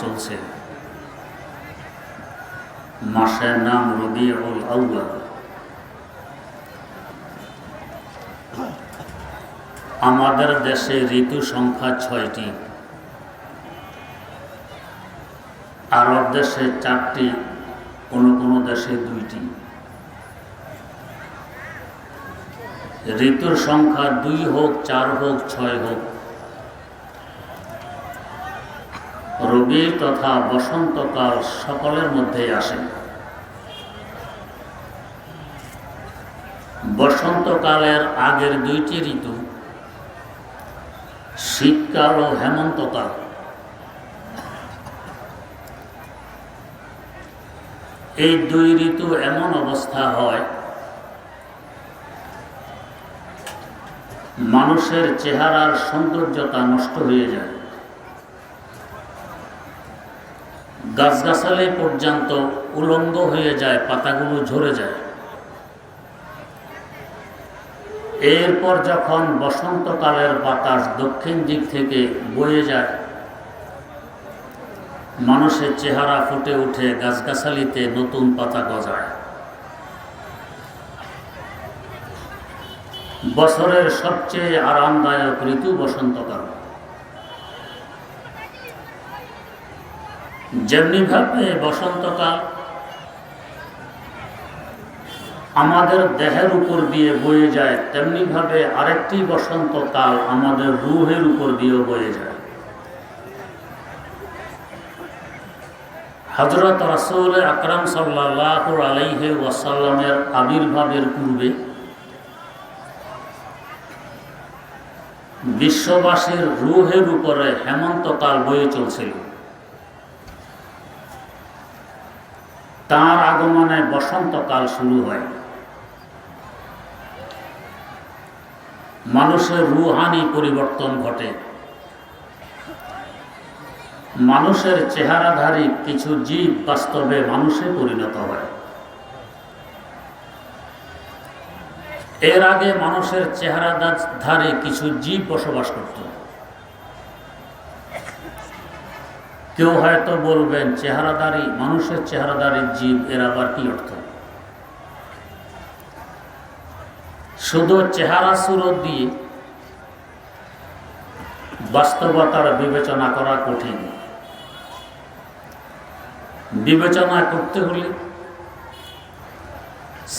চলছে। মাসের নাম রবিউল আউয়াল। আমাদের দেশে ঋতু সংখ্যা 6টি, আরব দেশে 4টি, কোনো দেশে 2টি। ঋতুর সংখ্যা 2 হোক, 4 হোক, 6 হোক, রবি তথা বসন্তকাল সকলের মধ্যেই আসে। বসন্তকালের আগের 2টি ঋতু শীতকাল ও হেমন্তকাল। এই 2 ঋতু এমন অবস্থা হয় মানুষের চেহারার সৌন্দর্যতা নষ্ট হয়ে যায়। গাছগাছালি পর্যন্ত উলঙ্গ হয়ে যায়, পাতাগুলো ঝরে যায়। এরপর যখন বসন্তকালের বাতাস দক্ষিণ দিক থেকে বয়ে যায়, মানুষের চেহারা ফুটে ওঠে, গাছগাছালিতে নতুন পাতা গজায়। বছরের সবচেয়ে আরামদায়ক ঋতু বসন্তকাল। যেমনিভাবে বসন্তকাল আমাদের দেহের উপর দিয়ে বয়ে যায়, তেমনিভাবে আরেকটি বসন্তকাল আমাদের রুহের উপর দিয়েও বয়ে যায়। হযরত রাসূল আকরাম সাল্লাল্লাহু আলাইহি ওয়াসাল্লামের আবির্ভাবের পূর্বে বিশ্ববাসীর রুহের উপরে হেমন্তকাল বয়ে চলছিল। তার আগমনে বসন্তকাল শুরু হয়। মানুষের রুহানি পরিবর্তন ঘটে। মানুষের চেহারাধারী কিছু জীব বাস্তবে মানুষে পরিণত হয়। এর আগে মানুষের চেহারাধারী কিছু জীব বসবাস করত। কেউ হয়তো বলবেন, চেহারাধারী মানুষের চেহারাধারী জীব, এর আবার কি অর্থ? শুধু চেহারা সুরত দিয়ে বাস্তবতার বিবেচনা করা কঠিন। বিবেচনা করতে হলে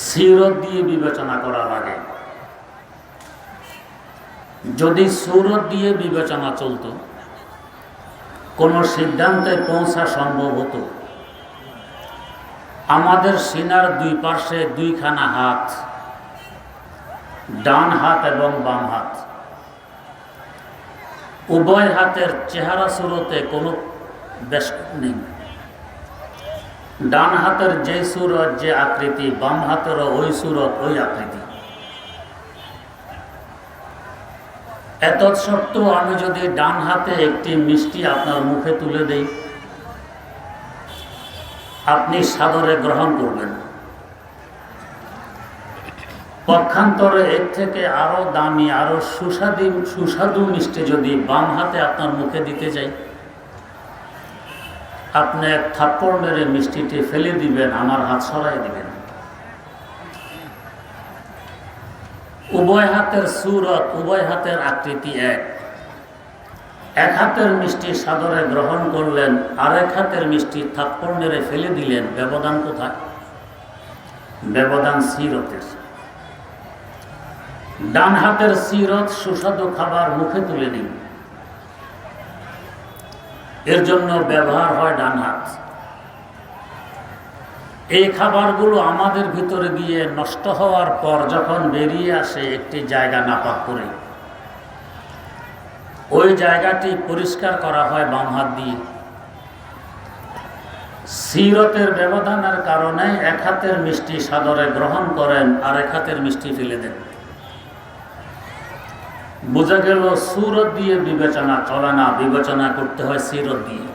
সিরত দিয়ে বিবেচনা করা লাগে। যদি সুরত দিয়ে বিবেচনা চলত, কোন সিদ্ধান্তে পৌঁছা সম্ভব হতো। আমাদের সিনার 2 পাশে 2খানা হাত, ডান হাত এবং বাম হাত, উভয় হাতের চেহারা সুরতে কোনো বেশ নেই। ডান হাতের যে সুরত, যে আকৃতি, বাম হাতেরও ওই সুরত, ওই আকৃতি। এত সত্ত্বেও আমি যদি ডান হাতে একটি মিষ্টি আপনার মুখে তুলে দেই, আপনি সাদরে গ্রহণ করবেন। পক্ষান্তরে এর থেকে আরো দামি, আরো সুস্বাদু মিষ্টি যদি বাম হাতে আপনার মুখে দিতে যাই, আপনি এক থাপ্পড় মেরে মিষ্টিটি ফেলে দিবেন, আমার হাত সরাই দিবেন। উভয় হাতের সুরত, উভয় হাতের আকৃতি এক হাতের মিষ্টি সাদরে গ্রহণ করলেন, আরেক হাতের মিষ্টি থাপ্পড় মেরে ফেলে দিলেন। ব্যবধান কোথায়? ব্যবধান সিরতের। ডান হাতের সিরত সুস্বাদু খাবার মুখে তুলে দিন, এর জন্য ব্যবহার হয় ডান হাত। এই খাবারগুলো আমাদের ভিতরে গিয়ে নষ্ট হওয়ার পর যখন বেরিয়ে আসে একটি জায়গা নাপাক করে, ওই জায়গাটি পরিষ্কার করা হয় বাম হাত দিয়ে। সিরতের ব্যবধানের কারণে এক হাতের মিষ্টি সাদরে গ্রহণ করেন, আর এক হাতের মিষ্টি ফেলে দেন। বোঝা গেল সুরত দিয়ে বিবেচনা চলে না, বিবেচনা করতে হয় সিরত দিয়ে।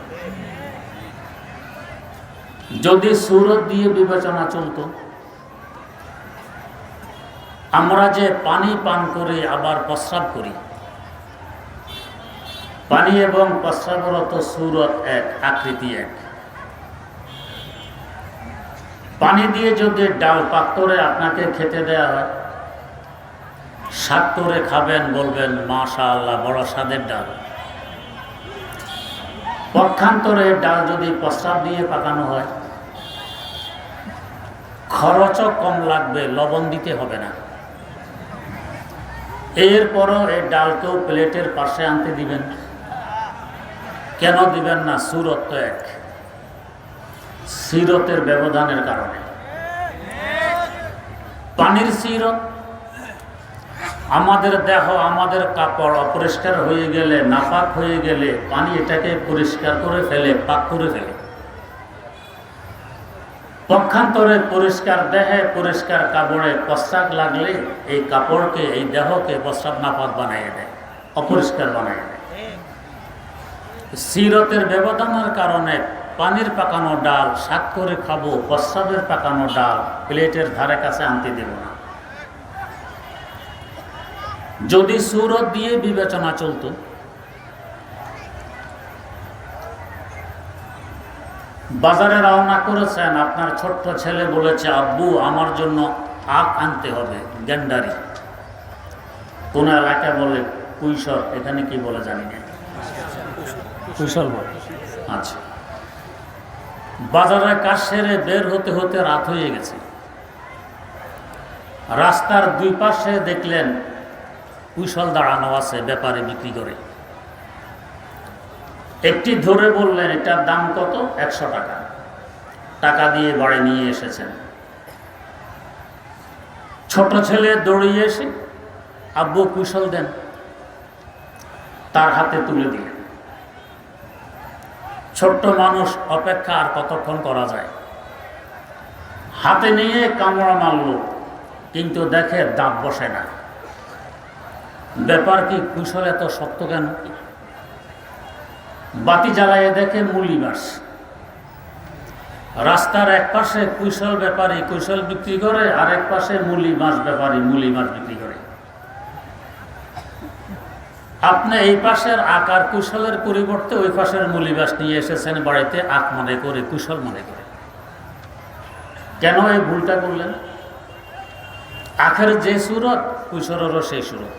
যদি সুরত দিয়ে বিবেচনা চলত, আমরা যে পানি পান করে আবার প্রস্রাব করি, পানি এবং প্রস্রাবরত সূরত এক, আকৃতি এক। পানি দিয়ে যদি ডাল পাক করে আপনাকে খেতে দেয়া হয়, স্বাদ করে খাবেন, বলবেন মাশাআল্লাহ বড় স্বাদের ডাল। পক্ষান্তরে ডাল যদি প্রস্রাব দিয়ে পাকানো হয়, খরচও কম লাগবে, লবণ দিতে হবে না। এরপরও এই ডালকেও প্লেটের পাশে আনতে দিবেন। কেন দিবেন না? সূরত তো এক, সিরতের ব্যবধানের কারণে। পানির সিরত, আমাদের দেহ, আমাদের কাপড় অপরিষ্কার হয়ে গেলে, নাপাক হয়ে গেলে পানি এটাকে পরিষ্কার করে ফেলে, পাক করে ফেলে। পক্ষান্তরে পরিষ্কার দেহে, পরিষ্কার কাপড়ে প্রস্রাব লাগলে এই কাপড়কে, এই দেহকে প্রস্রাব নাপাক বানিয়ে দেয়, অপরিষ্কার বানিয়ে দেয়। সিরতের ব্যবধানের কারণে পানির পাকানো ডাল শাক করে খাবো, প্রস্রাবের পাকানো ডাল প্লেটের ধারে কাছে আনতে দেব না। যদি সূরত দিয়ে বিবেচনা চলতো, বাজারে রওনা করেছেন, আপনার ছোট্ট ছেলে বলেছে আব্বু আমার জন্য আখ আনতে হবে, গেন্ডারি, কোন এলাকায় বলে কুইশর, এখানে কি বলে জানি না, কুইশর বলে। আচ্ছা, বাজারে কাজ সেরে বের হতে হতে রাত হয়ে গেছে। রাস্তার দুই পাশে দেখলেন কুইশল দাঁড়ানো আছে, ব্যাপারে বিক্রি করে। একটি ধরে বললেন এটার দাম কত? 100 টাকা। টাকা দিয়ে বাড়ি নিয়ে এসেছেন। ছোট ছেলে দৌড়িয়ে এসে আব্বু কুইশল দেন, তার হাতে তুলে দিলেন। ছোট্ট মানুষ, অপেক্ষা আর কতক্ষণ করা যায়। হাতে নিয়ে কামড়া মারল, কিন্তু দেখে দাঁত বসে না। ব্যাপার কি, কুইশল এত শক্ত কেন? বাতি জ্বালাইয়ে দেখে মুলি মাছ। রাস্তার এক পাশে কুইশল ব্যাপারী কুইশল বিক্রি করে, আর এক পাশে মুলি মাছ ব্যাপারী মুলি মাছ বিক্রি করে। আপনি এই পাশের আখ আর কুশলের পরিবর্তে ওই পাশের মুলি মাছ নিয়ে এসেছেন বাড়িতে, আখ মনে করে, কুশল মনে করে। কেন এই ভুলটা করলেন? আখের যে সুরত, কুশলেরও সেই সুরত।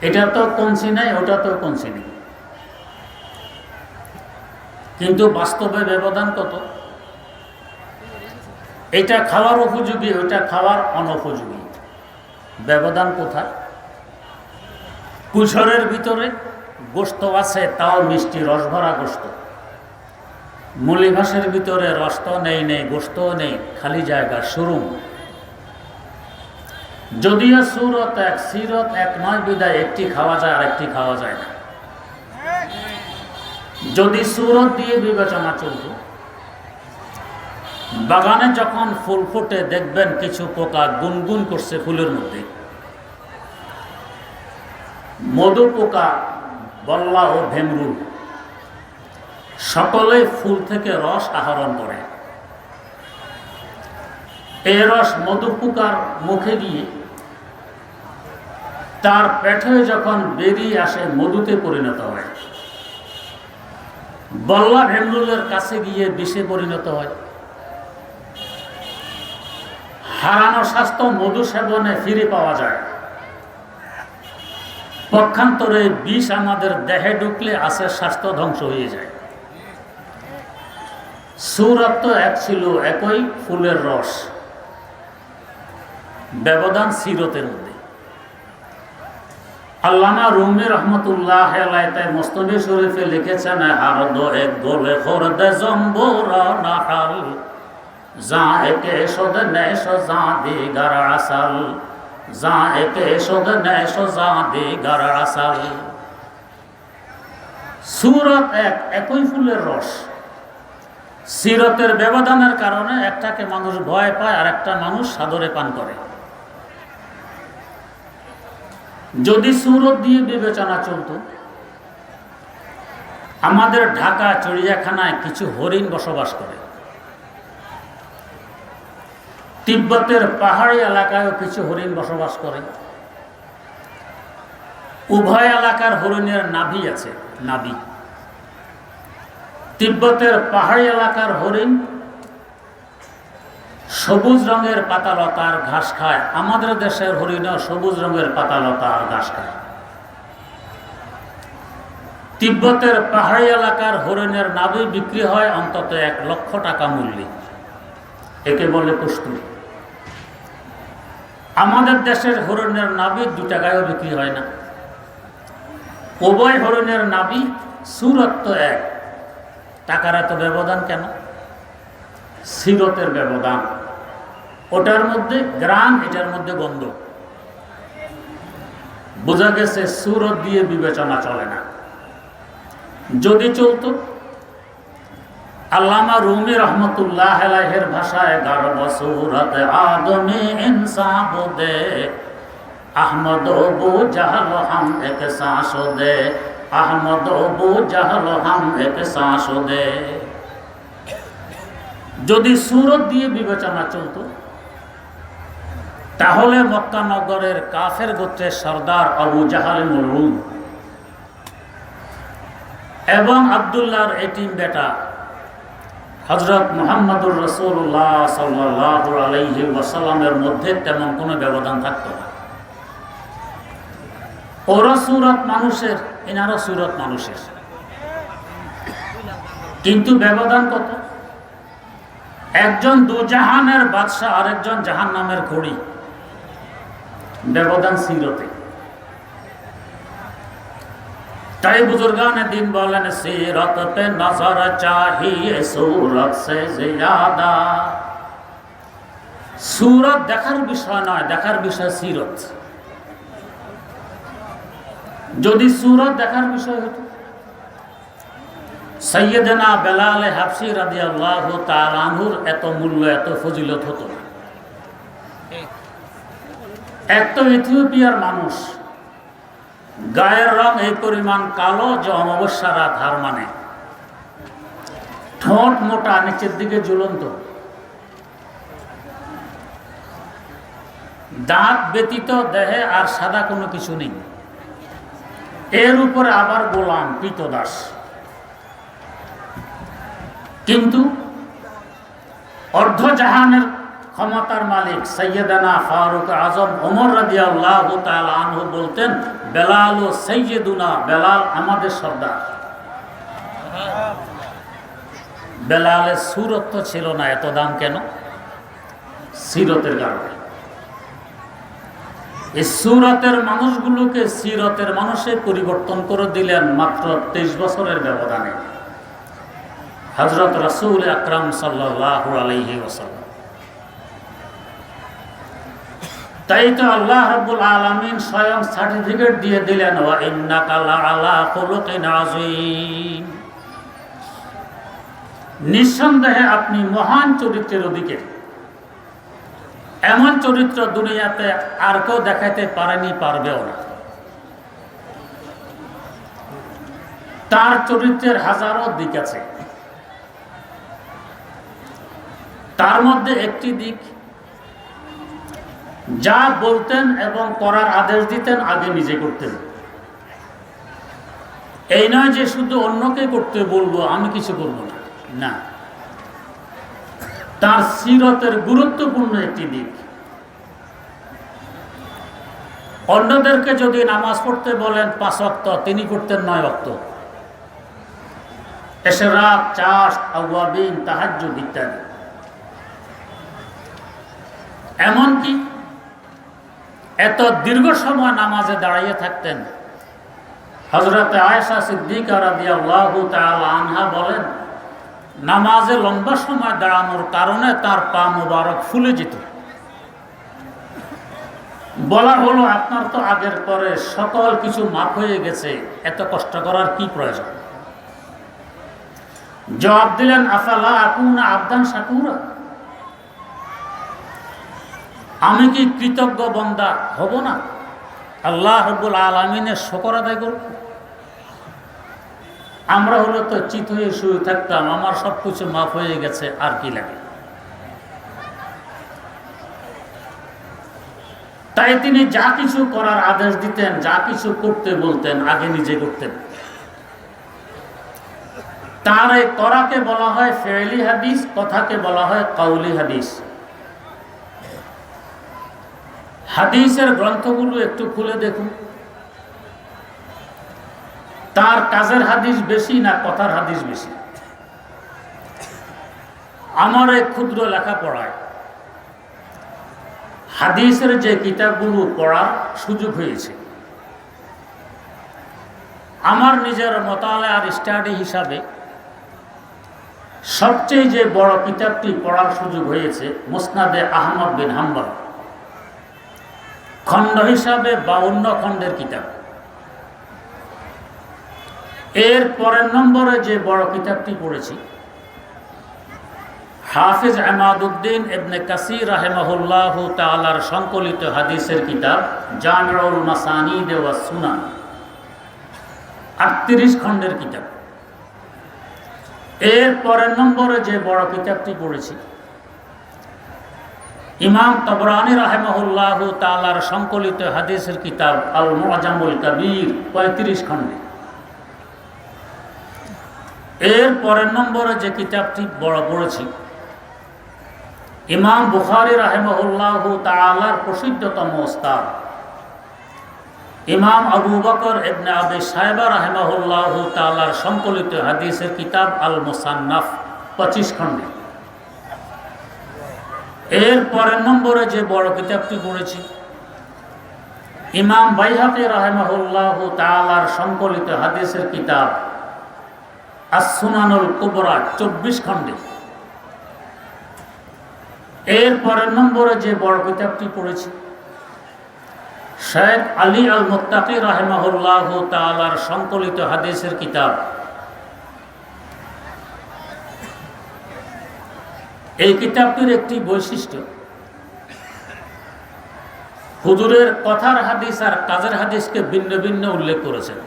এটা তো কমছি নাই, ওটা তো কমছি নেই, কিন্তু বাস্তবে ব্যবধান কত। এটা খাওয়ার উপযোগী, ওটা খাওয়ার অনুপযোগী। ব্যবধান কোথায়? কুশলের ভিতরে গোশত আছে, তাও মিষ্টি রস ভরা গোশত। মুলি ঘাসের ভিতরে রস তো নেই, গোশত নেই, খালি জায়গা, শোরুম। যদিও সূরত এক, সিরত এক নয়, বিদায় একটি খাওয়া যায় আর একটি খাওয়া যায় না। যদি সূরত দিয়ে বিবেচনা চলত, বাগানে যখন ফুল ফুটে দেখবেন কিছু পোকা গুনগুন করছে ফুলের মধ্যে। মধু পোকা, বল্লা ও ভেমরুল সকলে ফুল থেকে রস আহরণ করে। এই রস মধু পোকার মুখে গিয়ে তার পেটে যখন বেরিয়ে আসে মধুতে পরিণত হয়। বল্লা ভেমরুলের কাছে গিয়ে বিষে পরিণত হয়। হারানো স্বাস্থ্য মধু সেবনে ফিরে পাওয়া যায়। পক্ষান্তরে বিষ আমাদের দেহে ঢুকলে আছে স্বাস্থ্য ধ্বংস হয়ে যায়। সূরত তো এক ছিল, একই ফুলের রস, ব্যবধান সিরতের মধ্যে। আল্লামা রুমি রহমতুল্লাহ আলাইহি মুসনাদ শরীফে লিখেছেন, হারদ এক গোলে খরদে জম্বুরা নাহাল জায়েকে শদ নেশ জাদি গার আসাল জায়েকে শদ নেশ জাদি গার আসাল। সূরত এক, একই ফুলের রস। সিরতের ব্যবধানের কারণে একটাকে মানুষ ভয় পায় আর একটা মানুষ সাদরে পান করে। যদি সূরত দিয়ে বিবেচনা চলত, আমাদের ঢাকা চিড়িয়াখানায় কিছু হরিণ বসবাস করে। তিব্বতের পাহাড়ি এলাকায়ও কিছু হরিণ বসবাস করে। উভয় এলাকার হরিণের নাভি আছে, নাভি। তিব্বতের পাহাড়ি এলাকার হরিণ সবুজ রঙের পাতালতার ঘাস খায়, আমাদের দেশের হরিণও সবুজ রঙের পাতালতার ঘাস খায়। তিব্বতের পাহাড়ি এলাকার হরিণের নাভি বিক্রি হয় অন্তত 1 লক্ষ টাকা মূল্যে, একে বলে কস্তুরী। আমাদের দেশের হরিণের নাভি 2 টাকায়ও বিক্রি হয় না। উভয় হরিণের নাভি সুরত তো এক, টাকার এত ব্যবধান কেন? সিরতের ব্যবধান। ওটার মধ্যে গ্রাম, এটার মধ্যে গন্ধ। বোঝা গেছে সুরত দিয়ে বিবেচনা চলে না। যদি চলতো, আল্লামা রুমি রহমতুল্লাহ আলাইহির ভাষায় গারব সুরত আদমে ইনসাফ দে, আহমদ বু জাহল হাম এক সাঁস দে, আহমদ বু জাহল হাম এক সাঁস দে। যদি সুরত দিয়ে বিবেচনা চলতো, তাহলে মক্কা নগরের কাফের গোত্রের সর্দার আবু জাহাল মরহুম এবং আব্দুল্লাহর এতিম বেটা হযরত মুহাম্মদুর রাসূলুল্লাহ সাল্লাল্লাহু আলাইহি ওয়াসাল্লামের মধ্যে তেমন কোনো ব্যবধান থাকতো না। ওরা সুরত মানুষের, এনারও সুরত মানুষের, কিন্তু ব্যবধান কত? একজন দুজাহানের বাদশাহ, আরেকজন জাহান্নামের খড়ি। ব্যবধান সিরতে। তাই বুজুর্গানে দিন বলেন, সিরত পে নজর চাহিয়ে সুরত সে জিয়াদা। সুরত দেখার বিষয় নয়, দেখার বিষয় সিরত। যদি সুরত দেখার বিষয় হতো, সৈয়দনা বেলাল হাবশী রাদিয়াল্লাহু তাআলা আনহুর এত মূল্য, এত ফজিলত হতো না। এক তো ইথিওপিয়ার মানুষ, গায়ের রং এই পরিমাণ কালো যে অমাবস্যা রাত হার মানে, ঠোঁট মোটা, নিচের দিকে ঝুলন্ত, দাঁত ব্যতীত দেহে আর সাদা কোনো কিছু নেই। এর উপরে আবার গোলাম, কৃতদাস। কিন্তু অর্ধজাহানের ক্ষমতার মালিক সৈয়দনা ফারুক আজম ওমর রাদিয়াল্লাহু তাআলা আনহু বলতেন, বেলাল ও সৈয়দুনা, বেলাল আমাদের সর্দার। বেলালের সুরত তো ছিল না, এত দাম কেন? সিরতের কারণে। এই সুরতের মানুষগুলোকে সিরতের মানুষে পরিবর্তন করে দিলেন মাত্র 23 বছরের ব্যবধানে হযরত রাসূল আকরাম সাল্লাল্লাহু আলাইহি ওয়াসাল্লাম। তাই তো আল্লাহ রাব্বুল আলামিন স্বয়ং সার্টিফিকেট দিয়ে দিলেন, ওয়া ইন্নাকা লাআলা খুলুকিন আযীম। নিঃসন্দেহে আপনি মহান চরিত্রের অধিকারী। এমন চরিত্র দুনিয়াতে আর কেউ দেখাইতে পারেনি, পারবেও না। তার চরিত্রের হাজারো দিক আছে। তার মধ্যে একটি দিক, যা বলতেন এবং করার আদেশ দিতেন আগে নিজে করতেন। এই নয় যে শুধু অন্যকে করতে বলবো, আমি কিছু করবো না, না। তার সিরতের গুরুত্বপূর্ণ একটি দিক, অন্যদেরকে যদি নামাজ পড়তে বলেন 5 ওয়াক্ত, তিনি করতেন 9 ওয়াক্ত। এশরাক, চাষ, আওয়াবিন, তাহাজ্জুদ ইত্যাদি। এমনকি এত দীর্ঘ সময় নামাজে দাঁড়িয়ে থাকতেন। হযরত আয়েশা সিদ্দিকা রাদিয়াল্লাহু তাআলা আনহা বলেন, নামাজে লম্বা সময় দাঁড়ানোর কারণে তার পা মুবারক ফুলে যেত। বলা হলো, আপনার তো আগের পরে সকল কিছু মাফ হয়ে গেছে, এত কষ্ট করার কি প্রয়োজন? জবাব দিলেন, আফালা আকুনা আবদান শাকুরা। আমি কি কৃতজ্ঞ বান্দা হব না? আল্লাহ রাব্বুল আলামিনের শুকর আদায় করব। আমরা হলো তো চিত হয়ে শুয়ে থাকতাম, আমার সব কিছু মাফ হয়ে গেছে, আর কি লাগে? তাই তিনি যা কিছু করার আদেশ দিতেন, যা কিছু করতে বলতেন, আগে নিজে করতেন। তার এই করাকে বলা হয় ফেইলি হাদিস, কথাকে বলা হয় কাউলি হাদিস। হাদিসের গ্রন্থগুলো একটু খুলে দেখুন, তার কাজের হাদিস বেশি না কথার হাদিস বেশি? আমার এই ক্ষুদ্র লেখাপড়ায় হাদিসের যে কিতাবগুলো পড়ার সুযোগ হয়েছে, আমার নিজের মোতালা আর স্টাডি হিসাবে সবচেয়ে যে বড় কিতাবটি পড়ার সুযোগ হয়েছে মুসনাদে আহমদ বিন হাম্বল, খণ্ড হিসাবে 52 খণ্ডের কিতাব। এর পরের নম্বরে যে বড় কিতাবটি পড়েছি হাফিজ ইমাদউদ্দিন ইবনে কাসির রাহিমাহুল্লাহু তাআলার সংকলিত হাদিসের কিতাব জামিউল মাসানিদ ওয়া সুনান, 38 খণ্ডের কিতাব। এর পরের নম্বরে যে বড় কিতাবটি পড়েছি ইমাম তাবরানী রাহিমাহুল্লাহু তাআলার সংকলিত হাদিসের কিতাব আল মুআজামুল কাবীর, 35 খণ্ডে। এর পরের নম্বরে যে কিতাবটি বড় পড়েছি ইমাম বুখারী রাহিমাহুল্লাহু তাআলার প্রসিদ্ধতম ওস্তাদ ইমাম আবু বকর ইবনে আবি শায়বা রাহিমাহুল্লাহু তাআলার সংকলিত হাদিসের কিতাব আল মুসান্নাফ, 25 খণ্ডে। এর পরের নম্বরে যে বড় কিতাবটি পড়েছি ইমাম বাইহাকী রাহিমাহুল্লাহু তাআলার সংকলিত হাদিসের কিতাব আস-সুনানুল কুবরা, 24 খণ্ডে। এর পরের নম্বরে যে বড় কিতাবটি পড়েছি শেখ আলী আল মুত্তাকি রাহিমাহুল্লাহু তাআলার সংকলিত হাদিসের কিতাব। এই কিতাবটির একটি বৈশিষ্ট্য, হুজুরের কথার হাদিস আর কাজের হাদিসকে ভিন্ন ভিন্ন উল্লেখ করেছেন।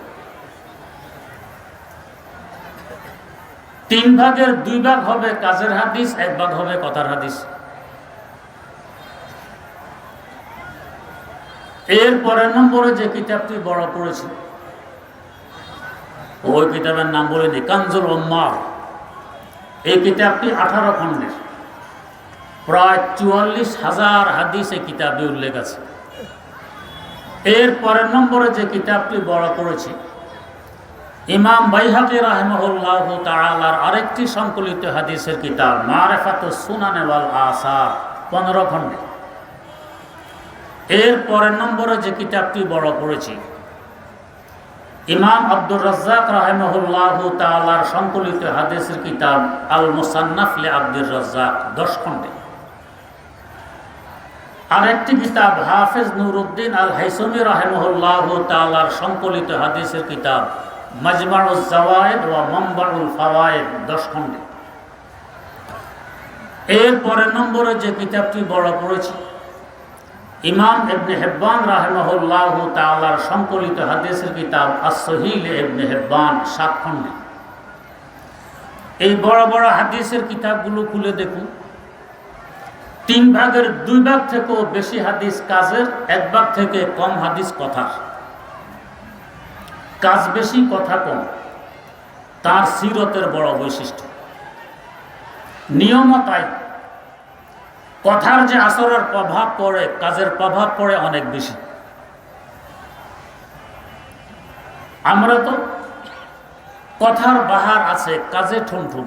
3 ভাগের 2 ভাগ হবে কাজের হাদিস, 1 ভাগ হবে কথার হাদিস। এর পরের নম্বরে যে কিতাবটি বড় পড়েছি ওই কিতাবের নাম বলিনি, কানজুল উম্মাহ। এই কিতাবটি 18 খণ্ডের, প্রায় 44,000 হাদিস এই কিতাবে উল্লেখ আছে। এর পরের নম্বরে যে কিতাবটি বড় পড়েছি ইমাম বাইহাকী রাহিমাহুল্লাহু তাআলার আরেকটি সংকলিত হাদিসের কিতাব মারিফাতুস সুনান ওয়াল আসার, 15 খণ্ডে। এর পরের নম্বরে যে কিতাবটি বড় পড়েছি ইমাম আব্দুর রাজ্জাক রাহিমাহুল্লাহু তাআলার সংকলিত হাদিসের কিতাব আল মুসান্নাফ লি আব্দুর রাজ্জাক, 10 খণ্ডে। আরেকটি কিতাব হাফেজ নুরউদ্দিন আল হাইসমি রাহিমাহুল্লাহু তাআলার সংকলিত হাদিসের কিতাব মাজমাউজ জাওয়ায়েদ ওয়া মানবাউল ফাওয়ায়েদ, 10 খণ্ডে। এর পরের নম্বরে যে কিতাবটি বড় পড়েছি ইমাম ইবনে হিব্বান রাহিমাহুল্লাহু তাআলার সংকলিত হাদিসের কিতাব আস-সহিহ ইবনে হিব্বান, 7 খণ্ডে। এই বড় বড় হাদিসের কিতাবগুলো খুলে দেখুন, 3 ভাগের 2 ভাগ থেকেও বেশি হাদিস কাজের, 1 ভাগ থেকে কম হাদিস কথার। কাজ বেশি কথা কম, তার সিরতের বড় বৈশিষ্ট্য। নিয়মও তাই, কথার যে আসরের প্রভাব পড়ে কাজের প্রভাব পড়ে অনেক বেশি। আমরা তো কথার বাহার আছে, কাজে ঠুনঠুন,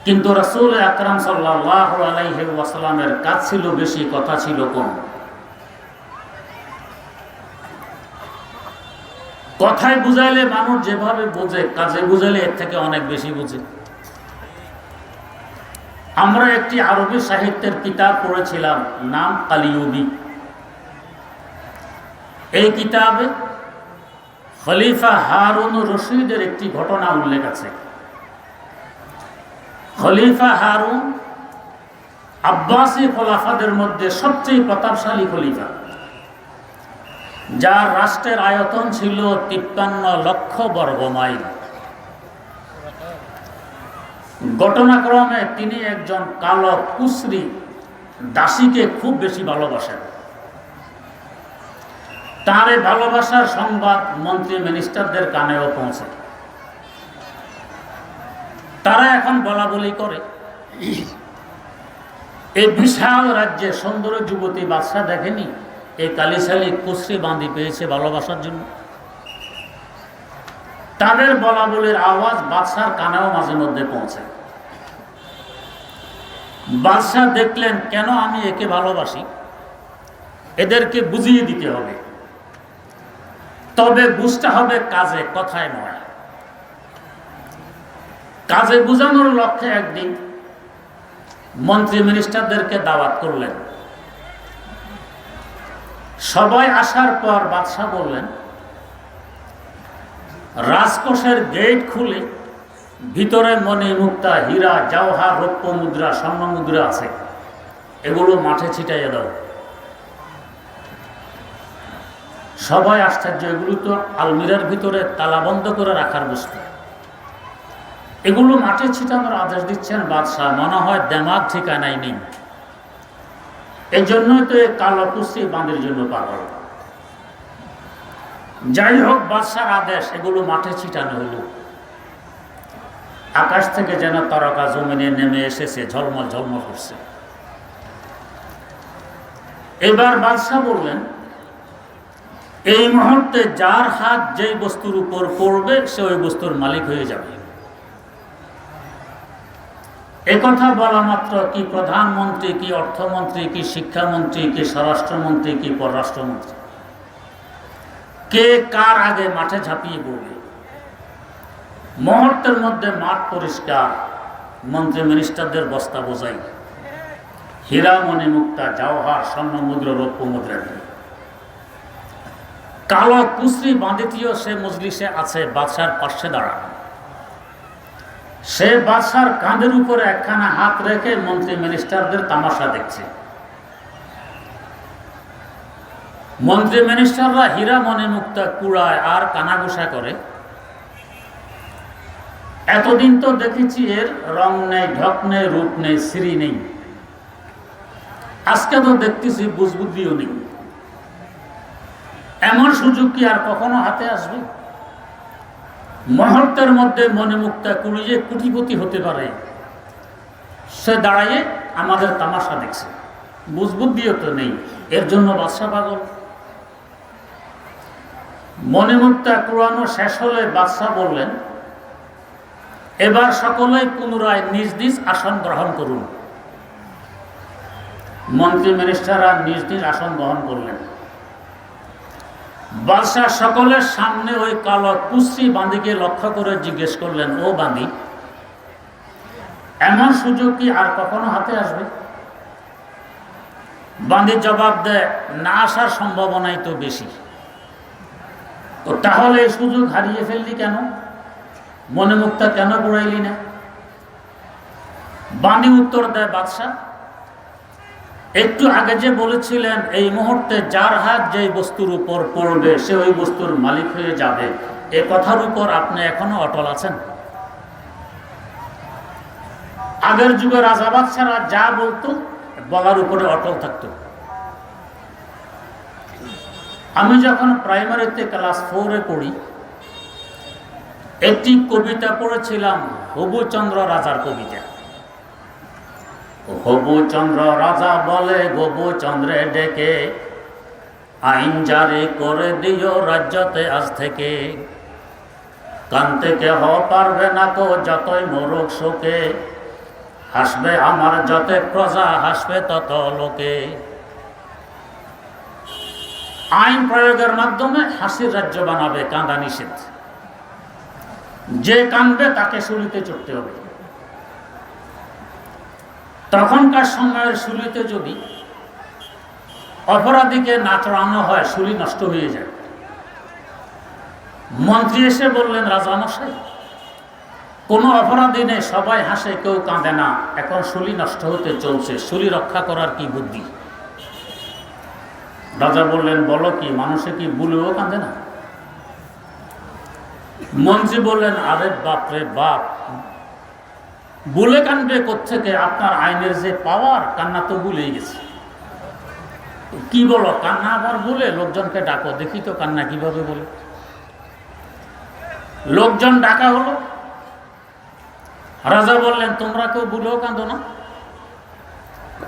কিন্তু রাসূল আকরাম সাল্লাল্লাহু আলাইহি ওয়াসাল্লামের কাজ ছিল বেশি, কথা ছিল কম। কথায় বুঝাইলে মানুষ যেভাবে বোঝে, কাজে বুঝাইলে এর থেকে অনেক বেশি বোঝে। আমরা একটি আরবি সাহিত্যের কিতাব পড়েছিলাম, নাম কালিউবি। এই কিতাবে খলিফা হারুন রশিদের একটি ঘটনা উল্লেখ আছে। খলিফা হারুন আব্বাসী খলিফাদের মধ্যে সবচেয়ে প্রতাপশালী খলিফা, যার রাষ্ট্রের আয়তন ছিল 53 লক্ষ বর্গ মাইল। ঘটনাক্রমে তিনি একজন কালো কুশরি দাসীকে খুব বেশি ভালোবাসেন। তার এই ভালোবাসার সংবাদ মন্ত্রী মিনিস্টারদের কানেও পৌঁছে। তারা এখন বলা বলি করে, এই বিশাল রাজ্যে সুন্দর যুবতী বাদশা দেখেনি, এই কালিশালী কুশ্রী বাঁধি পেয়েছে ভালোবাসার জন্য। তাদের বলা বলির আওয়াজ বাদশার কানেও মাঝে মধ্যে পৌঁছে। বাদশাহ দেখলেন, কেন আমি একে ভালোবাসি, এদেরকে বুঝিয়ে দিতে হবে। তবে বুঝতে হবে কাজে, কথায় নয়। কাজে বুঝানোর লক্ষ্যে একদিন মন্ত্রী মিনিস্টারদেরকে দাওয়াত করলেন। সবাই আসার পর বাদশাহ বললেন, রাজকোষের গেট খুলে ভিতরে মণি মুক্তা হীরা জওহার রৌপ্য মুদ্রা স্বর্ণ মুদ্রা আছে, এগুলো মাঠে ছিটাইয়ে দাও। সবাই আশ্চর্য, এগুলো তো আলমিরার ভিতরে তালাবন্ধ করে রাখার বস্তু, এগুলো মাঠে ছিটানোর আদেশ দিচ্ছেন বাদশাহ, মনে হয় দেমাগ ঠিকানাই নেই। এই জন্যই তো এই কালো কুশ্রী বাঁধের জন্য পাগল। যাই হোক, বাদশার আদেশ, এগুলো মাঠে ছিটানো হলো। আকাশ থেকে যেন তারকা জমিনে নেমে এসেছে, ঝলমল ঝলমল করছে। এবার বাদশাহ বললেন, এই মুহূর্তে যার হাত যেই বস্তুর উপর পড়বে সে ওই বস্তুর মালিক হয়ে যাবে। একথা বলা মাত্র কি প্রধানমন্ত্রী, কি অর্থমন্ত্রী, কি শিক্ষামন্ত্রী, কি স্বরাষ্ট্রমন্ত্রী, কি পররাষ্ট্রমন্ত্রী, কে কার আগে মাঠে ঝাঁপিয়ে পড়বে। মুহূর্তের মধ্যে মাঠ পরিষ্কার, মন্ত্রী মিনিস্টারদের বস্তা বোঝাই হীরা মণি মুক্তা জওহার স্বর্ণ মুদ্রা রৌপ্য মুদ্রা দিয়ে। কালো কুশ্রী বাঁধিটিও সে মজলিসে আছে, বাদশার পাশে দাঁড়ানো। সে বাদশার কাঁধের উপরে একখানা হাত রেখে মন্ত্রী মিনিস্টারদের তামাশা দেখছে। মন্ত্রী মিনিস্টাররা হীরা মণি মুক্তা কুড়ায় আর কানাঘুষা করে। এতদিন তো দেখেছি এর রং নেই, ঢক নেই, রূপ নেই, শ্রী নেই। আজকে তো দেখতেছি বুঝবুদ্ধিও নেই। এমন সুযোগ কি আর কখনো হাতে আসবে? মুহূর্তের মধ্যে মণিমুক্তা কুড়িয়ে কোটিপতি হতে পারে, সে দাঁড়াইয়ে আমাদের তামাশা দেখছে, বুঝবুদ্ধিও তো নেই। এর জন্য বাদশা পাগল। মণিমুক্তা কুড়ানো শেষ হলে বাদশা বললেন, এবার সকলেই পুনরায় নিজ নিজ আসন গ্রহণ করুন। মন্ত্রী মিনিস্টাররা নিজ নিজ আসন গ্রহণ করলেন। বাদশাহ সকলের সামনে ওই কালো কুশ্রী বাঁধিকে লক্ষ্য করে জিজ্ঞেস করলেন, ও বাঁধি, এমন সুযোগ কি আর কখনো হাতে আসবে? বাঁধি জবাব দেয়, না আসার সম্ভাবনাই তো বেশি। তো তাহলে এই সুযোগ হারিয়ে ফেললি কেন? মণিমুক্তা কেন কুড়াইলি না? বাঁধি উত্তর দেয়, বাদশাহ, একটু আগে যে বলেছিলেন এই মুহূর্তে যার হাত যেই বস্তুর উপর পড়বে সে ওই বস্তুর মালিক হয়ে যাবে, এ কথার উপর আপনি এখনো অটল আছেন? আগের যুগে রাজা বাদশারা যা বলতো বলার উপরে অটল থাকতো। আমি যখন প্রাইমারিতে ক্লাস 4-এ পড়ি, একটি কবিতা পড়েছিলাম, হবুচন্দ্র রাজার কবিতা। হবুচন্দ্র রাজা বলে গোবুচন্দ্রে ডেকে, আইন জারি করে দিও রাজ্যতে আজ থেকে, কানতে কেহ পারবে না কো যতই মরুক শোকে, হাসবে আমার যতে প্রজা হাসবে তত লোকে। আইন প্রয়োগের মাধ্যমে হাসির রাজ্য বানাবে, কাঁদা নিষেধ। যে কাঁদবে তাকে শুলিতে চড়তে হবে। তখনকার সময়ের শুলিতে যদি অপরাধীকে না চড়ানো হয়, শুলি নষ্ট হয়ে যায়। মন্ত্রী এসে বললেন, রাজামশাই, কোনো অপরাধী নেই, সবাই হাসে, কেউ কাঁদে না, এখন শুলি নষ্ট হতে চলছে, শুলি রক্ষা করার কি বুদ্ধি? রাজা বললেন, বলো কি, মানুষে কি বুলেও কাঁদে না? মন্ত্রী বললেন, আরে বাপ রে বাপ, বলে কানবে কোত্থেকে? আপনার আইনের যে পাওয়ার, কান্না তো ভুলেই গেছে। কি বলো কান্না আবার বলে? লোকজনকে ডাকো দেখি তো কান্না কিভাবে বলে। লোকজন ডাকা হলো, রাজা বললেন তোমরা কেউ ভুলেও কাঁদো না?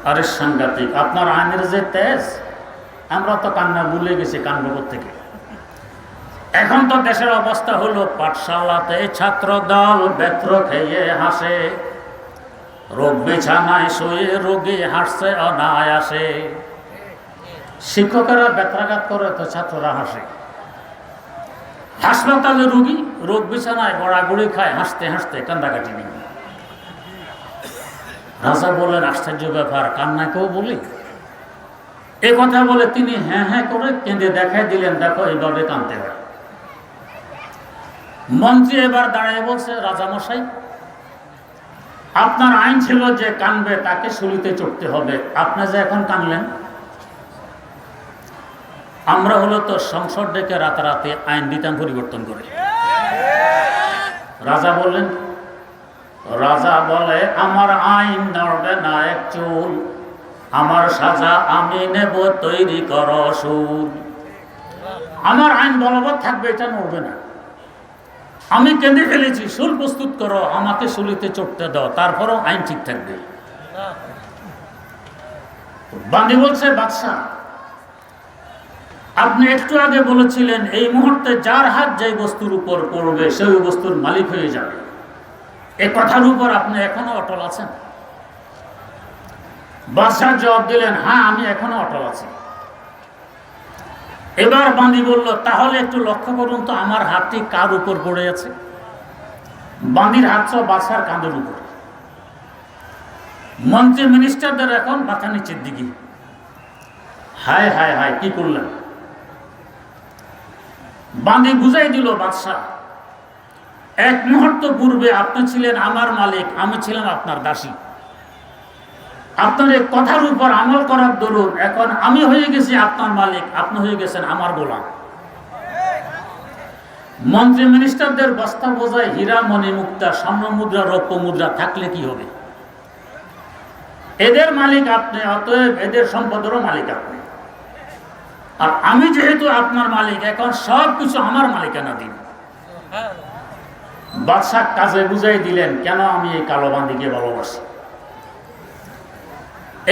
আরে সাংঘাতিক, আপনার আইনের যে তেজ, আমরা তো কান্না ভুলে গেছি, কানবো থেকে। এখন তো দেশের অবস্থা হলো, পাঠশালাতে ছাত্র দল বেত্র খেয়ে হাসে, রোগ বিছানায় শুয়ে রোগী হাসছে অনায়াসে। শিক্ষকেরা বেত্রাঘাত করে তো ছাত্ররা হাসে, হাসপাতালে রোগী রোগ বিছানায় গড়াগড়ি খায় হাসতে হাসতে, কান্দাকাটি নেই। রাজা বলেন আশ্চর্য ব্যাপার, কান্না কেউ বলি? এ কথা বলে তিনি হ্যাঁ হ্যাঁ করে কেঁদে দেখাই দিলেন, দেখো এইভাবে কাঁদতে হয়। মন্ত্রী এবার দাঁড়িয়ে বলছে, রাজামশাই আপনার আইন ছিল যে কানবে তাকে শুলিতে চড়তে হবে, আপনি যে এখন কানলেন। আমরা হলো তো সংসদ ডেকে রাতারাতি আইন বিধান পরিবর্তন করে। রাজা বললেন, রাজা বলে আমার আইন নড়বে না এক চুল, আমার সাজা আমি নেব, তৈরি কর সুর। আমার আইন বলবৎ থাকবে, এটা নড়বে না। আমি কেঁদে ফেলেছি, সুর প্রস্তুত করো, আমাকে শুলিতে চড়তে দাও, তারপরও আইন ঠিক থাকবে। বান্দি বলছে, বাদশা আপনি একটু আগে বলেছিলেন এই মুহূর্তে যার হাত যেই বস্তুর উপর পড়বে সেই বস্তুর মালিক হয়ে যাবে, এ কথার উপর আপনি এখনো অটল আছেন? বাদশা জবাব দিলেন, হ্যাঁ আমি এখনো অটল আছি। এবার বান্দি বলল, তাহলে একটু লক্ষ্য করুন তো আমার হাতটি কার উপর পড়ে আছে। বান্দির হাত সব বাদশার কাঁধের উপর। মন্ত্রী মিনিস্টারদের এখন মাথা নিচের দিকে, হায় হায় হায় কি করলেন। বান্দি বুঝাই দিল, বাদশাহ এক মুহূর্ত পূর্বে আপনি ছিলেন আমার মালিক, আমি ছিলাম আপনার দাসী। আপনার এই কথার উপর আমল করার দরুন এখন আমি হয়ে গেছি আপনার মালিক, আপনি হয়ে গেছেন আমার গোলাম। মন্ত্রী মিনিস্টারদের বস্তা বোঝায় হীরা মণি মুক্তা স্বর্ণ মুদ্রা রৌপ্য মুদ্রা থাকলে কি হবে? এদের মালিক আপনি, অতএব এদের সম্পদেরও মালিক আপনি। আর আমি যেহেতু আপনার মালিক, এখন সব কিছু আমার মালিকানা দিন। বাদশাহ কাজে বুঝাই দিলেন কেন আমি এই কালো বান্দিকে ভালোবাসি।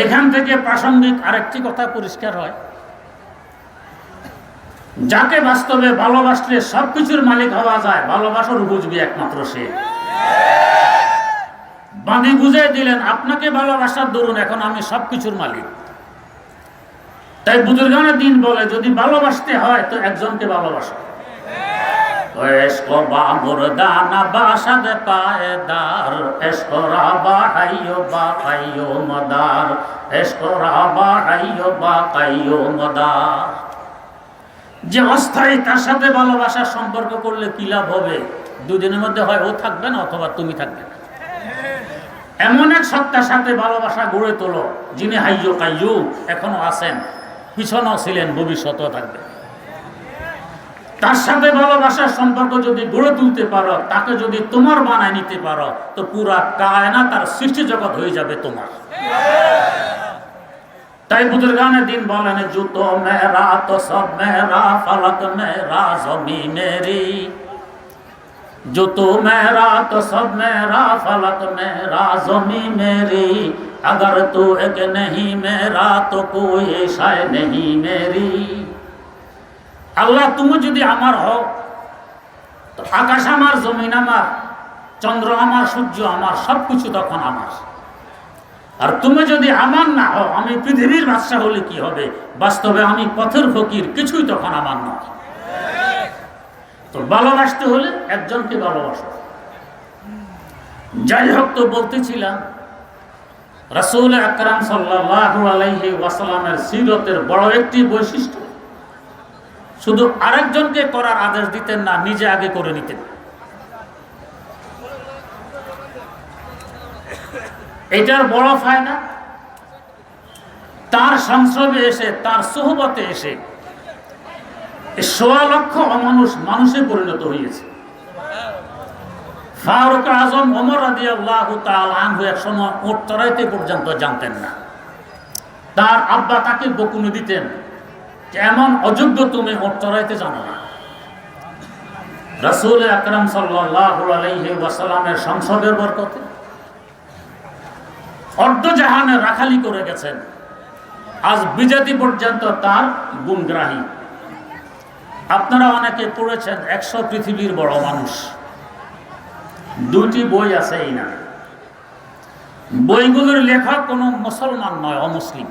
এখান থেকে প্রাসঙ্গিক আরেকটি কথা পরিষ্কার হয়, যাকে বাস্তবে ভালোবাসলে সবকিছুর মালিক হওয়া যায়, ভালোবাসার উপযোগী একমাত্র সে। বান্দি বুঝাই দিলেন আপনাকে ভালোবাসার দরুন এখন আমি সবকিছুর মালিক। তাই বুজুর্গানের দিন বলে যদি ভালোবাসতে হয় তো একজনকে ভালোবাসো। এসকো বা মুরদানা বাসাদ পায়দার, এসকো রাবা হাইয়ো বা কাইয়ো মদার, এসকো রাবা হাইয়ো বা কাইয়ো মদার। যে অস্থায়ী তার সাথে ভালোবাসার সম্পর্ক করলে কি লাভ হবে? দুদিনের মধ্যে হয় ও থাকবে না অথবা তুমি থাকবে না। এমন এক সত্তার সাথে ভালোবাসা গড়ে তোলো যিনি হাইয়ো কাইয়ো, এখনো আছেন, পিছনেও ছিলেন, ভবিষ্যতেও থাকবে। তার সাথে ভালোবাসার সম্পর্ক যদি গড়ে তুলতে পারো, তাকে যদি তোমার বানায় নিতে পারো, তো পুরা কায়নাত তার সৃষ্টি জগৎ হয়ে যাবে তোমার। তাই বুজুর্গানে দিন বলেন, জুতো মেরা তো সব মেরা, ফলক মেরা জমি মেরি। জুতো মেরা তো সব মেরা, ফলক মেরা জমি মেরি। अगर तू एक नहीं मेरा तो कोई शाय नहीं मेरी। আল্লাহ তুমি যদি আমার হও তো আকাশ আমার, জমিন আমার, চন্দ্র আমার, সূর্য আমার, সবকিছু তখন আমার। আর তুমি যদি আমার না হও, আমি পৃথিবীর বাদশা হলে কি হবে? বাস্তবে আমি পথের ফকির, কিছুই তখন আমার নয়। তো ভালোবাসতে হলে একজনকে ভালোবাসো। যাই হোক, তো বলতেছিলাম রাসূল আকরাম সাল্লাল্লাহু আলাইহি ওয়াসাল্লামের সিরতের বড় একটি বৈশিষ্ট্য, শুধু আরেকজনকে করার আদেশ দিতেন না, নিজে আগে করে নিতেন। এটার বড় ফায়দা, তার সংস্রবে এসে, তার সোহবতে এসে ১৬ লক্ষ অমানুষ মানুষে পরিণত হয়েছে। ফারুক আজম ওমর রাদিয়াল্লাহু তাআলা আনহু এক সময় উট চড়াইতে পর্যন্ত জানতেন না। তার আব্বা তাকে বকুনি দিতেন যে এমন অযোগ্য তুমি উট চড়াইতে জানো না। রাসূল আকরাম সাল্লাল্লাহু আলাইহি ওয়াসাল্লামের সংসদের বরকতে অর্ধজাহানে রাখালি করে গেছেন। আজ বিজাতি পর্যন্ত তার গুণগ্রাহী। আপনারা অনেকে পড়েছেন 100 পৃথিবীর বড় মানুষ, 2টি বই আছে এই না। বইগুলোর লেখক কোনো মুসলমান নয়, অমুসলিম।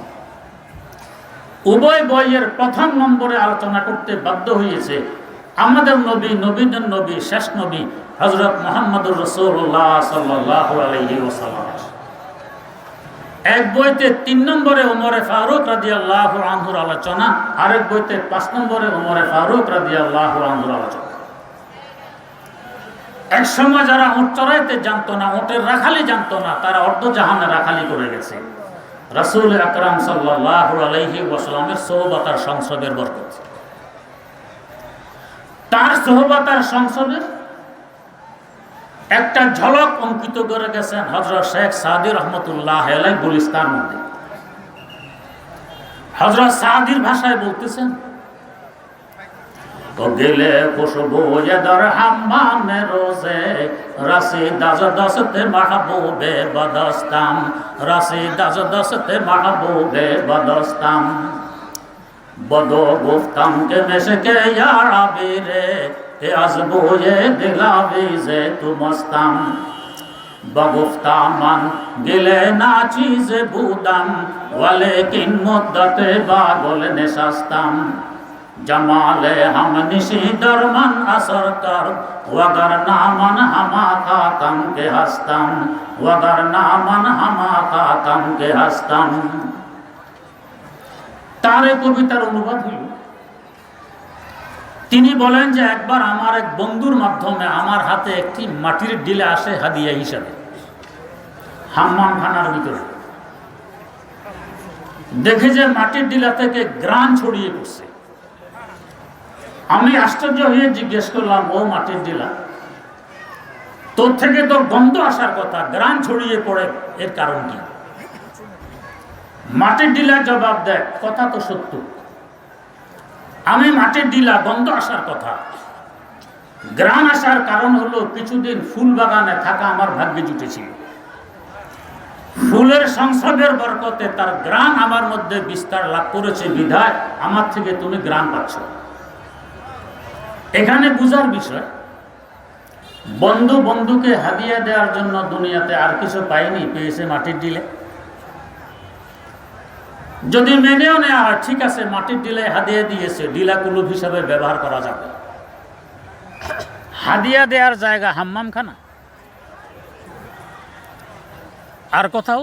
উভয় বইয়ের প্রথম নম্বরে আলোচনা করতে বাধ্য হয়েছে আমাদের নবী, নবীদের নবী, শেষ নবী হযরত মুহাম্মদুর রাসূলুল্লাহ সাল্লাল্লাহু আলাইহি ওয়াসাল্লাম। এক বইতে 3 নম্বরে ওমরে ফারুক রাদিয়াল্লাহু আনহুর আলোচনা, আরেক বইতে 5 নম্বরে ওমরে ফারুক রাদিয়াল্লাহু আনহুর আলোচনা। এক সময় যারা উট চড়াইতে জানতো না, উটের রাখালি জানতো না, তারা অর্ধজাহানে রাখালি করে গেছে রাসূল আকরাম সাল্লাল্লাহু আলাইহি ওয়াসাল্লামের সোহবতার সংসদের বরকত। তার সোহবতার সংসদের একটা ঝলক অঙ্কিত করে গেছেন হযরত শেখ সাদি রহমতুল্লাহ আলাইহি গুলিস্তান মধ্যে। হযরত সাদির ভাষায় বলতেছেন, তো গেলে খুশবু দর হাম্মামে রোজে রাশিদাজ দস্তে মাহবুবে বদস্তাম, রাশিদাজ দস্তে মাহবুবে বদস্তাম, বদো গুফতাম কে মেশকে ইয়ারাবি রে এ আজবু এ দিলাবি যে তু মস্তাম, বগুফতামান গিলে না চিজে বুদাম ওয়ালেকিন মুদ্দতে বাগল নেশাস্তাম, जमाले हम निशी दरमन असर कर वगर नामन हमा खातम के हस्तम, वगर नामन हमा खातम के हस्तम। তার কবিতার অনুবাদ হইল, তিনি বলেন যে একবার আমার এক বন্ধুর মাধ্যমে আমার হাতে একটি মাটির ডিলা আসে হাদিয়া হিসাবে হাম্মাম খানার ভিতরে। দেখে যে মাটির ডিলা থেকে গ্রান ছড়িয়ে পড়ছে। আমি আশ্চর্য হয়ে জিজ্ঞেস করলাম, ও মাটির ডিলা, তোর থেকে তো গন্ধ আসার কথা, গ্রান ছড়িয়ে পড়ে, এর কারণ কি? মাটির ডিলা জবাব দেয়, কথা তো সত্য, আমি মাটির ডিলা, গন্ধ আসার কথা। গ্রান আসার কারণ হলো কিছুদিন ফুল বাগানে থাকা আমার ভাগ্যে জুটেছিল। ফুলের সংসদের বরকতে তার গ্রান আমার মধ্যে বিস্তার লাভ করেছে বিধায় আমার থেকে তুমি গ্রান পাচ্ছ। এখানে বুঝার বিষয়, বন্ধু বন্ধুকে হাদিয়া দেওয়ার জন্য দুনিয়াতে আর কিছু পাইনি, পেয়েছে মাটির ডিলে। যদি মেনেও নেওয়া হয়, ঠিক আছে, মাটির ডিলে হাদিয়া দিয়েছে, ডিলা কুলুপ হিসাবে ব্যবহার করা যাবে। হাদিয়া দেওয়ার জায়গা হাম্মাম খানা আর কোথাও?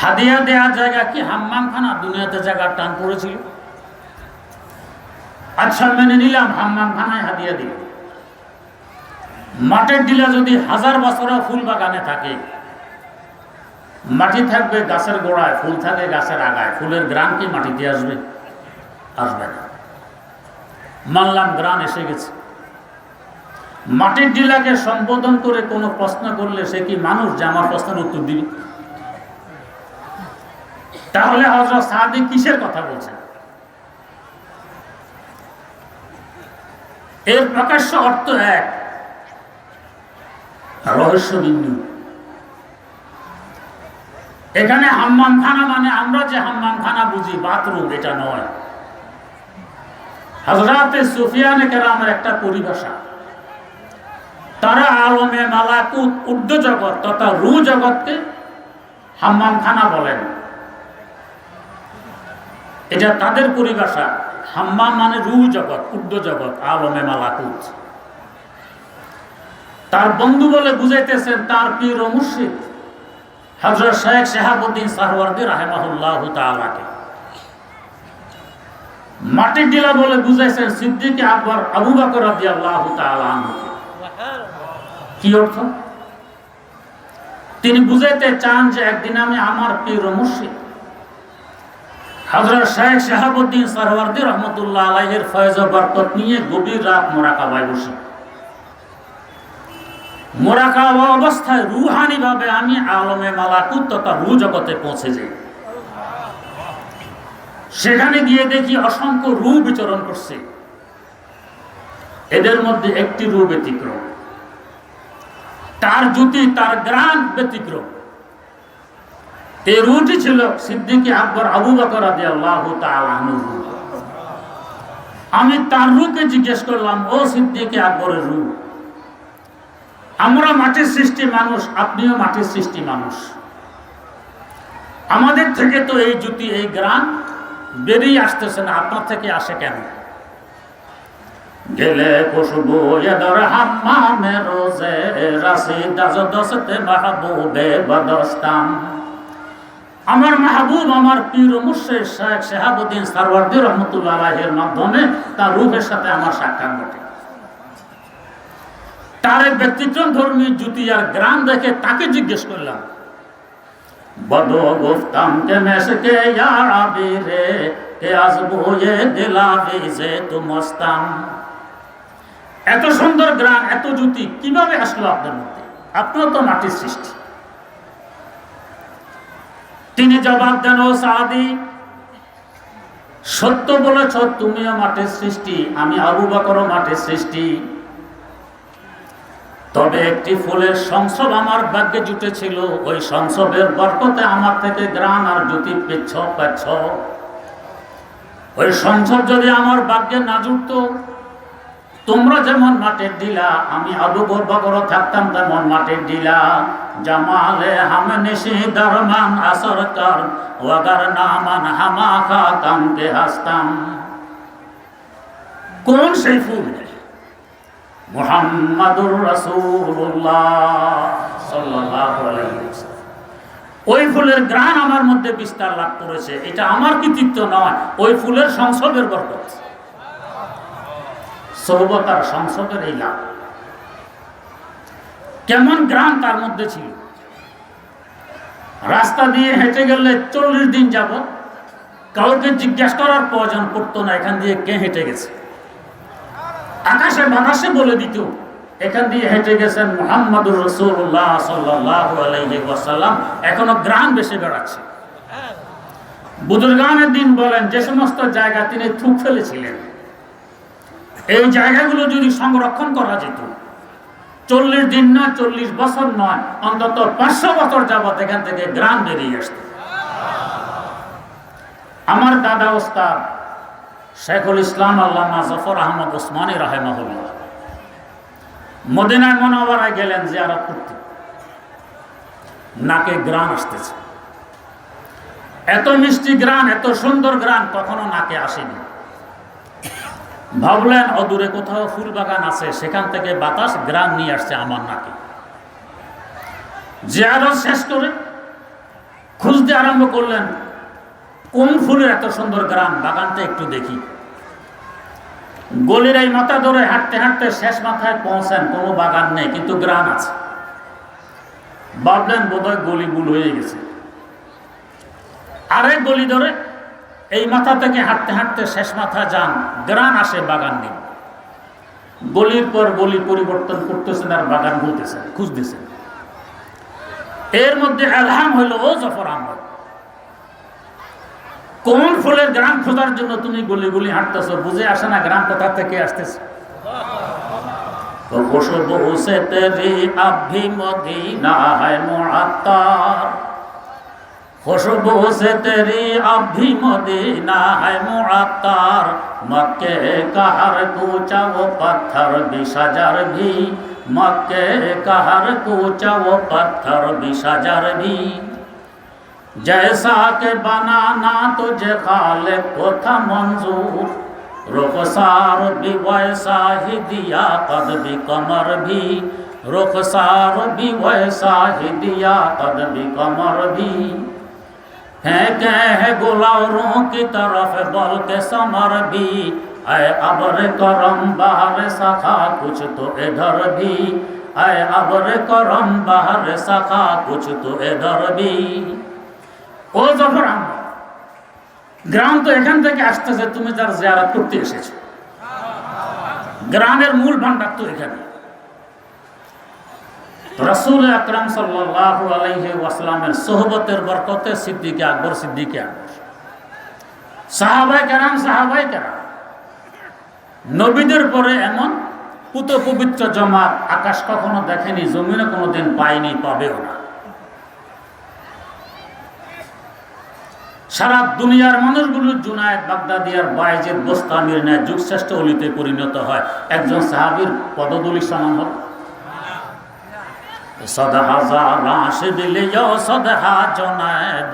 হাদিয়া দেওয়ার জায়গা কি হাম্মাম খানা? দুনিয়াতে জায়গার টান পড়েছিল। আচ্ছা, মেনে নিলাম হাম্মাম খানায় হাদিয়া দিল। মাটির ডিলা যদি 1000 বছরও ফুল বাগানে থাকে, মাটি থাকবে গাছের গোড়ায়, ফুল থাকে গাছের আগায়, ফুলের গ্রান কি মাটিতে আসবে? আসবে না। মানলাম গ্রান এসে গেছে। মাটির ডিলাকে সম্বোধন করে কোনো প্রশ্ন করলে সে কি মানুষ যে আমার প্রশ্নের উত্তর দিবে? তাহলে হযরত সাদি কিসের কথা বলছেন? এর প্রকাশ্য অর্থ এক, রহস্য বিন্দু। এখানে হাম্মাম খানা মানে আমরা যে হাম্মাম খানা বুঝি বাথরুম, এটা নয়। হযরতে সুফিয়ানে কেরামের একটা পরিভাষা, তারা আলমে মালাকুত ঊর্ধ্ব জগৎ তথা রূহ জগৎকে হাম্মাম খানা বলেন। এটা তাদের পরিভাষা। হাম্মাম মানে রূহ জগৎ, ঊর্ধ্ব জগৎ, আলমে মালাকুত। তার বন্ধু বলে বুঝাইতেছেন তার পীর ও মুর্শিদ হযরত শেখ শাহাবুদ্দিন সাহওয়ার্দী রাহিমাহুল্লাহু তাআলাকে। মাটির ডিলা বলে বুঝাইছেন সিদ্দিক আকবর আবু বকর রাদিয়াল্লাহু তাআলা আনহু। কি অর্থ? তিনি বুঝাইতে চান যে একদিন আমি আমার পীর মুর্শিদ হযরত শেখ শাহাবুদ্দিন সরওয়ার্দী রহমতুল্লাহ আলাইহির ফয়েজ ও বরকত নিয়ে গভীর রাত মুরাকাবায় বসি। মুরাকাবা অবস্থায় রুহানি ভাবে আমি আলমে মালাকুত তথা রূহ জগতে পৌঁছে যাই। সেখানে গিয়ে দেখি অসংখ্য রূহ বিচরণ করছে। এদের মধ্যে একটি রূহ ব্যতিক্রম, তার জ্যোতি, তার গ্রাণ ব্যতিক্রম। এই রূহটি ছিল সিদ্দিক আকবর আবু বকর রাদিয়াল্লাহু তাআলা আনহু। আমি তার রূহকে জিজ্ঞেস করলাম, ও সিদ্দিক আকবরের রূহ, আমরা মাটির সৃষ্টি মানুষ, আপনিও মাটির সৃষ্টি মানুষ, আমাদের থেকে তো এই জ্যোতি, এই গ্রাণ বেরিয়ে আসতেছে না, আপনার থেকে আসে কেন? গেলে খুশবু এদর হাম্মামে রোজে রাশিদ দস্তে মাহবুবে বদস্তাম। আমার মাহবুব, আমার পীর মুর্শিদ শেখ শাহাবুদ্দিন সরওয়ার্দী রহমতুল্লাহ আলাইহির মাধ্যমে তার রূহের সাথে আমার সাক্ষাৎ ঘটে। তার এক ব্যতিক্রম ধর্মী জ্যোতি আর গ্রাম দেখে তাকে জিজ্ঞেস করলাম, বদো গুফতাম কে মেশকে ইয়ার আবিরে কে আজবু এ দিলাবি যে তুমস্তাম। এত সুন্দর গ্রাম, এত জ্যোতি কিভাবে আসলো আপনার মধ্যে? আপনার তো মাটির সৃষ্টি। তিনি জবাব দেন, ও সাদি, সত্য বলেছ, তুমিও মাটির সৃষ্টি, আমি আবু বকরও মাটির সৃষ্টি। তবে একটি ফুলের সংসব আমার ভাগ্যে জুটেছিল, ওই সংসবের বরকতে আমার থেকে গ্রাম আর জ্যোতি পেছ। ওই সংসব যদি আমার ভাগ্যে না জুটতো, তোমরা যেমন মাটির দিলা, আমি আবু বকর থাকতাম তেমন মাটির দিলা। জামালে হামে নিশি দরমান আসর কর ওয়াগার নামান হামা খাতাম কে হাসতাম। কোন সেই ফুল? মুহাম্মাদুর রাসূলুল্লাহ সাল্লাল্লাহু আলাইহি ওয়াসাল্লাম। ওই ফুলের গ্রাণ আমার মধ্যে বিস্তার লাভ করেছে। এটা আমার কৃতিত্ব নয়, ওই ফুলের সংসর্গের বরকত, সহবতার সংসদের এই লাভ। কেমন গ্রাম তার মধ্যে ছিল! রাস্তা দিয়ে হেঁটে গেলে 40 দিন যাবত কাউকে জিজ্ঞাসা করার প্রয়োজন পড়তো না এখান দিয়ে কে হেঁটে গেছে। আকাশে বাতাসে বলে দিত এখান দিয়ে হেঁটে গেছেন মুহাম্মাদুর রাসূলুল্লাহ সাল্লাল্লাহু আলাইহি ওয়াসাল্লাম। এখনো গ্রাম বেশি বেড়াচ্ছে। বুজুর্গানের দিন বলেন, যে সমস্ত জায়গা তিনি থুক ফেলেছিলেন, এই জায়গাগুলো যদি সংরক্ষণ করা যেত, 40 দিন না, 40 বছর নয়, অন্তত 500 বছর যাবত এখান থেকে গ্রাম বেরিয়ে আসত। আমার দাদা ওস্তাদ শেখুল ইসলাম আল্লামা জফর আহমদ ওসমানী রাহিমাহুল্লাহ মদিনায় মুনাওয়ারায় গেলেন জিয়ারত করতে। নাকে গ্রাম আসতেছে, এত মিষ্টি গ্রাম, এত সুন্দর গ্রাম কখনো নাকে আসেনি। ভাবলেন অদূরে কোথাও ফুল বাগান আছে, সেখান থেকে বাতাস গ্রাম নিয়ে আসছে আমার নাকে। জিয়ারত শেষ করে খুঁজতে আরম্ভ করলেন, কোন ফুলের এত সুন্দর গ্রাম, বাগানটা একটু দেখি। গলির এই মাথা ধরে হাঁটতে হাঁটতে শেষ মাথায় পৌঁছান, কোনো বাগান নেই, কিন্তু গ্রাম আছে। ভাবলেন বোধহয় গলি ভুল হয়ে গেছে। আরেক গলি ধরে এই মাথা থেকে হাঁটতে হাঁটতে শেষ মাথা যান, গ্রাম আসে, বাগান নেই। গলির পর গলি পরিবর্তন করতেছেন আর বাগান বলতেছেন, খুঁজতেছেন। এর মধ্যে এলহাম হইল, ও জফর আহমদ, কোন ফুলের গ্রাম খোঁজার জন্য তুমি গলি গলি হাঁটতেছো? বুঝে আসে না গ্রাম কোথা থেকে আসতেছে? খুশবু সে তেরি আভি মদিনা है मुअत्तर, खुशबू से तेरी अभी मदीना है मुअत्तर, मक्के का हर कूचा वो पत्थर भी शजर भी, मक्के का हर कूचा वो पत्थर भी शजर भी, जैसा के बनाना तुझे खालिक को था मंजूर, रुखसार भी वैसा ही दिया कद भी कमर भी, रुखसार भी वैसा ही दिया कद भी कमर भी, है गुलावरों की तरफ बल के समर भी, ऐ अबर करम बहार सखा कुछ तो इधर भी, আয় আবরে করম বাহারে সাখা কুছ তো এদর ভি। ও জফর আহমদ, গ্রাম তো এখান থেকে আসতেছে, তুমি তার জিয়ারত করতে এসেছো। গ্রামের মূল ভান্ডার তো এখানে। রাসূল আকরাম সাল্লাল্লাহু আলাইহি ওয়াসাল্লামের সোহবতের বরকতে সিদ্দিকে আকবর, সিদ্দিকে আকবর, সাহাবায়ে কেরাম, নবীদের পরে এমন পুত পবিত্র জমাত আকাশ কখনো দেখেনি, জমিনে কোনোদিন পায়নি, পাবেও না। সারা দুনিয়ার মানুষগুলো জুনায়েদ, বাগদাদি আর বায়েজিদ বোস্তামির ন্যায় যুগশ্রেষ্ঠ অলিতে পরিণত হয়, একজন সাহাবীর পদধূলি সমান হবে। সদহা জারাশ বিলিও সদহা জুনায়েদ,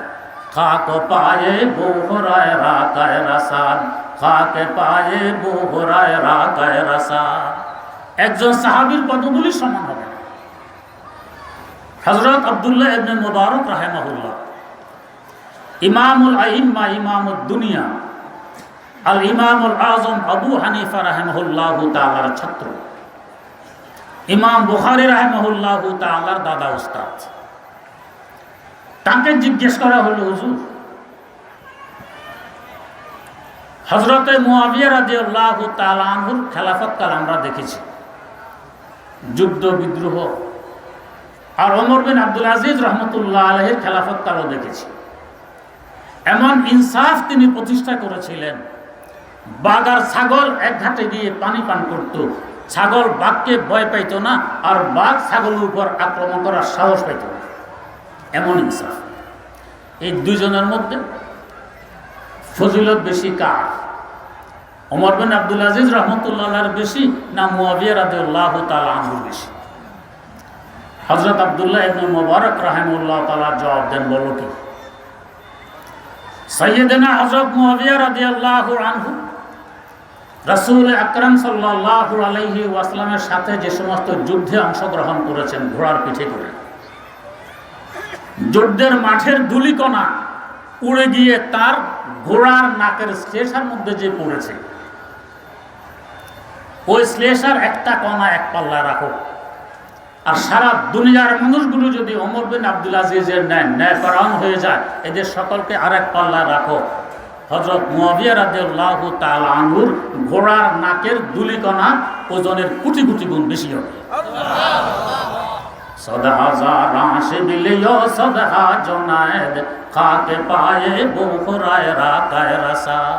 খাক পায়ে বুহরায় রাকায় রাসাদ, খাক পায়ে বুহরায় রাকায় রাসাদ। একজন সাহাবীর পদধূলি সমান হবে। হযরত আব্দুল্লাহ ইবনে মুবারক রাহিমাহুল্লাহ, ইমামুল আইম্মা, ইমামুদ দুনিয়া, আল ইমামুল আযম আবু হানিফা রাহিমাহুল্লাহু তাআলার ছাত্র, ইমাম বুখারী রাহিমাহুল্লাহু তাআলার দাদা উস্তাদ। তাকে জিজ্ঞেস করা হলো, হুজুর, হযরতে মুআবিয়া রাদিয়াল্লাহু তাআলা আনহুর খেলাফতকাল আমরা দেখেছি, যুদ্ধ বিদ্রোহ, আর ওমর বিন আব্দুল আজিজ রহমতুল্লাহ আলাইহির খেলাফতকালও দেখেছি। এমন ইনসাফ তিনি প্রতিষ্ঠা করেছিলেন, বাঘ আর ছাগল এক ঘাটে গিয়ে পানি পান করত, ছাগল বাঘকে ভয় পাইত না, আর বাঘ ছাগলের উপর আক্রমণ করার সাহস পাইত না। এমন ইনসাফ। এই দুজনের মধ্যে ফজিলত বেশি কার? ওমর বিন আব্দুল আজিজ রহমতুল্লাহর বেশি না মুআবিয়া রাদিয়াল্লাহু তাআলা আনহুর বেশি? হযরত আব্দুল্লাহ ইবনে মুবারক রাহিমাহুল্লাহ তাআলা জবাব দেন, বলো কি? সাইয়েদনা হযরত মুআবিয়া রাদিয়াল্লাহু আনহু রাসূল আকরাম সাল্লাল্লাহু আলাইহি ওয়াসাল্লামের সাথে যে সমস্ত যুদ্ধে অংশগ্রহণ করেছেন ঘোড়ার পিঠে করে, যুদ্ধের মাঠের ধুলিকণা উড়ে গিয়ে তার ঘোড়ার নাকের শ্লেষার মধ্যে যে পড়েছে, ওই শ্লেষার একটা কণা এক পাল্লা রাখো, আর সারা দুনিয়ার মানুষগুলো যদি ওমর বিন আব্দুল আজিজের ন্যায়পরায়ণ হয়ে যায়, এদের সকলকে আরেক পাল্লা রাখো, হযরত মুআবিয়া রাদিয়াল্লাহু তাআলা আনহুর ঘোড়ার নাকের ধুলিকণা ওজনের কোটি কোটি গুণ বেশি হবে। সদহা জারাশ বিলিও সদহা জুনায়েদ, খাকে পায়ে বুহরায় রাকায় রাসাদ।